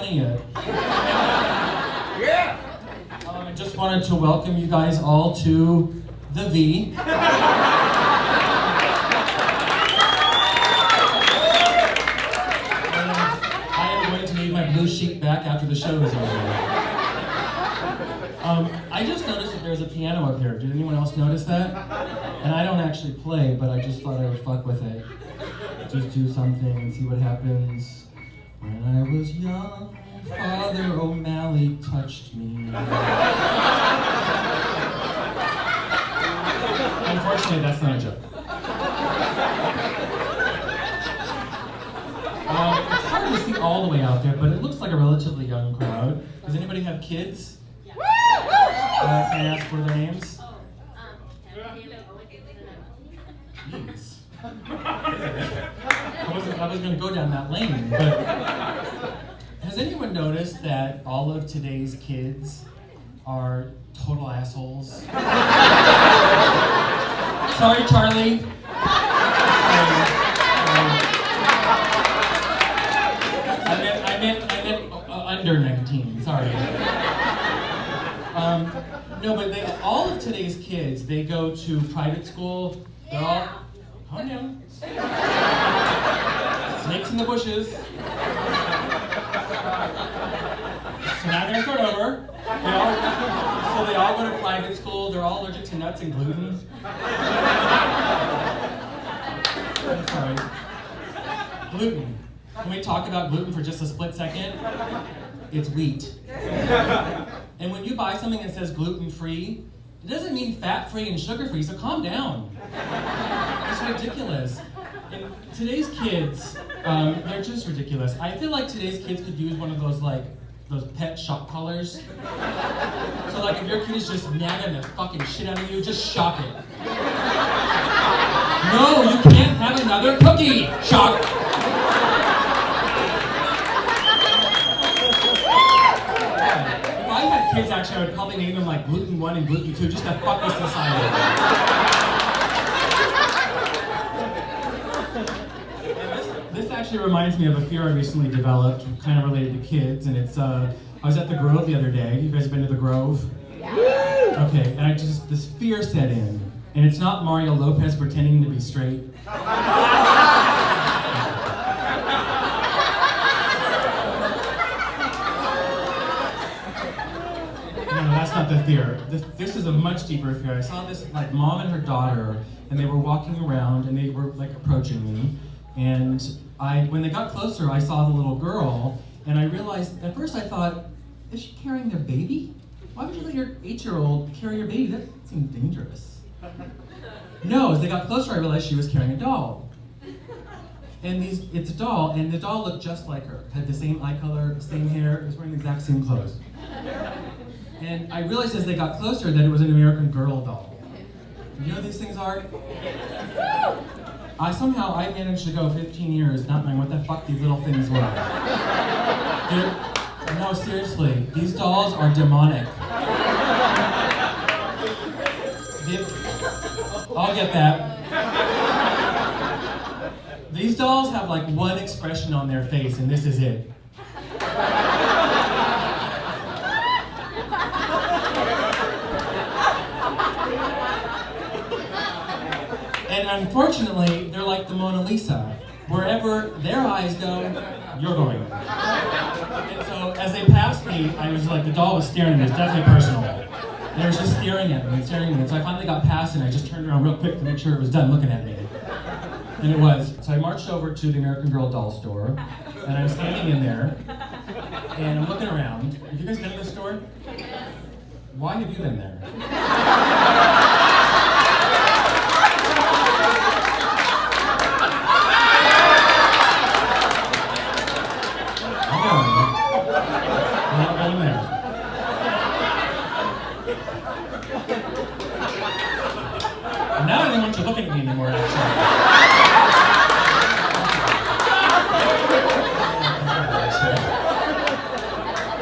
funny yet. Yeah! I just wanted to welcome you guys all to the V. And I am going to need my blue sheet back after the show is over. I just noticed that there's a piano up here. Did anyone else notice that? And I don't actually play, but I just thought I would fuck with it. Just do something and see what happens. When I was young, Father O'Malley touched me. Unfortunately, that's not a joke. It's hard to see all the way out there, but it looks like a relatively young crowd. Does anybody have kids? Can I ask for their names? Jeez. I was going to go down that lane, but has anyone noticed that all of today's kids are total assholes? Sorry, Charlie. I meant under 19. Sorry. No, but all of today's kids, they go to private school. They're all, calm down. Snakes in the bushes. So now they're gonna start over. So they all go to private school. They're all allergic to nuts and gluten. I'm sorry. Gluten. Can we talk about gluten for just a split second? It's wheat. And when you buy something that says gluten-free, it doesn't mean fat-free and sugar-free, so calm down. It's ridiculous. And today's kids, they're just ridiculous. I feel like today's kids could use one of those pet shock collars. So like if your kid is just nagging the fucking shit out of you, just shock it. No, you can't have another cookie! Shock! Kids, actually, I would probably name them like Gluten 1 and Gluten 2 just to fuck with society. This actually reminds me of a fear I recently developed, kind of related to kids, and it's, I was at the Grove the other day. You guys been to the Grove? Yeah. Okay, and this fear set in, and it's not Mario Lopez pretending to be straight. That's not the fear. This is a much deeper fear. I saw this mom and her daughter, and they were walking around, and they were approaching me. And when they got closer, I saw the little girl, and I realized, at first I thought, is she carrying their baby? Why would you let your 8-year-old carry your baby? That seemed dangerous. No, as they got closer, I realized she was carrying a doll. And it's a doll, and the doll looked just like her. Had the same eye color, same hair, was wearing the exact same clothes. And I realized as they got closer that it was an American Girl doll. You know what these things are? I managed to go 15 years not knowing what the fuck these little things were. No, seriously, these dolls are demonic. I'll get that. These dolls have one expression on their face, and this is it. And unfortunately, they're like the Mona Lisa. Wherever their eyes go, you're going. And so as they passed me, I was the doll was staring at me. It was definitely personal. They were just staring at me and staring at me. And so I finally got past it, and I just turned around real quick to make sure it was done looking at me. And it was. So I marched over to the American Girl doll store, and I'm standing in there, and I'm looking around. Have you guys been to this store? Why have you been there? Now I don't want you looking at me anymore, actually.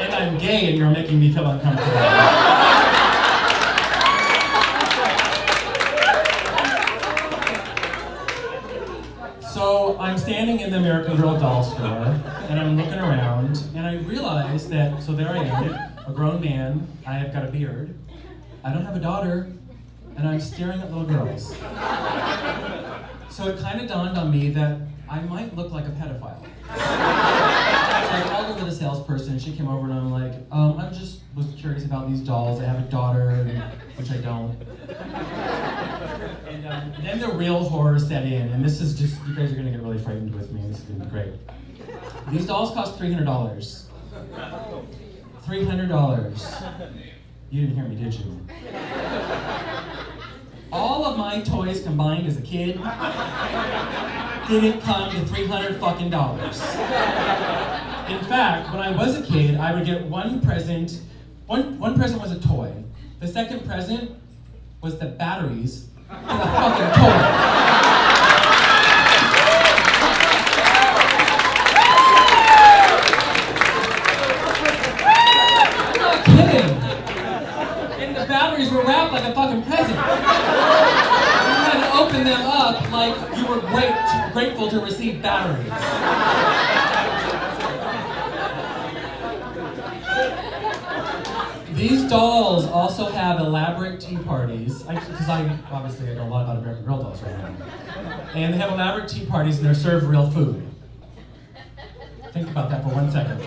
And I'm gay and you're making me feel uncomfortable. So I'm standing in the American the real doll store, and I'm looking around, and I realize that, so there I am, a grown man, I have got a beard, I don't have a daughter, and I'm staring at little girls. So it kind of dawned on me that I might look like a pedophile. So I called over the salesperson, she came over and I'm like, I just was curious about these dolls, I have a daughter, which I don't. And then the real horror set in, and this is just, you guys are gonna get really frightened with me, this is gonna be great. These dolls cost $300. $300. You didn't hear me, did you? All of my toys combined as a kid didn't come to $300 fucking dollars. In fact, when I was a kid, I would get one present. One present was a toy. The second present was the batteries to the fucking toy. I'm not kidding. And the batteries were wrapped like a fucking present. You had to open them up like you were grateful to receive batteries. These dolls also have elaborate tea parties, because obviously I know a lot about American Girl dolls right now. And they have elaborate tea parties and they're served real food. Think about that for 1 second.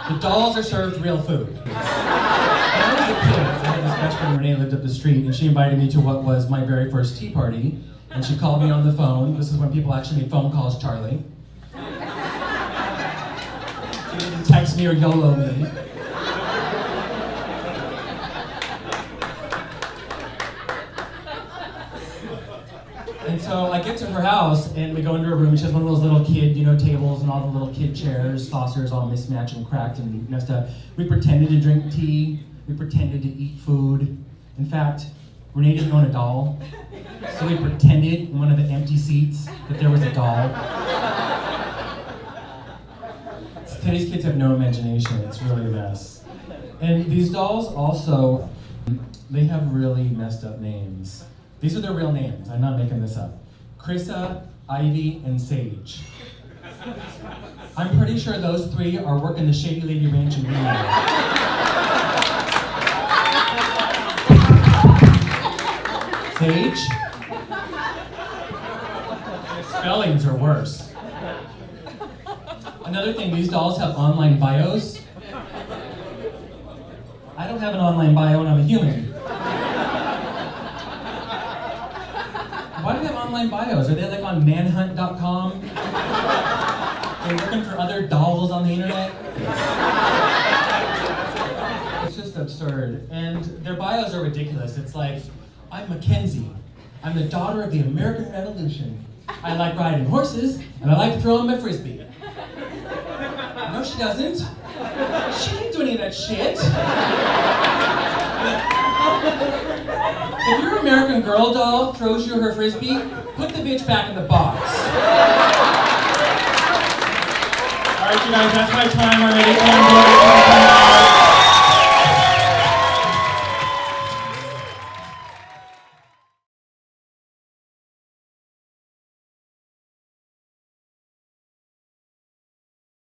The dolls are served real food. When I was a kid, I had this best friend, Renee, lived up the street, and she invited me to what was my very first tea party. And she called me on the phone. This is when people actually made phone calls, Charlie. She didn't text me or YOLO me. And so I get to her house, and we go into her room, and she has one of those little kid, tables and all the little kid chairs, saucers all mismatched and cracked and messed up. We pretended to drink tea. We pretended to eat food. In fact, Renee didn't own a doll, so we pretended in one of the empty seats that there was a doll. Today's kids have no imagination. It's really a mess. And these dolls also, they have really messed up names. These are their real names. I'm not making this up. Krissa, Ivy, and Sage. I'm pretty sure those three are working the Shady Lady Ranch in Reno. Sage? The spellings are worse. Another thing, these dolls have online bios. I don't have an online bio and I'm a human. Why do they have online bios? Are they like on manhunt.com? They're looking for other dolls on the internet? It's just absurd. And their bios are ridiculous. It's like, I'm Mackenzie. I'm the daughter of the American Revolution. I like riding horses, and I like throwing my frisbee. No, she doesn't. She didn't do any of that shit. If your American Girl doll throws you her frisbee, put the bitch back in the box. All right, you guys, that's my time already.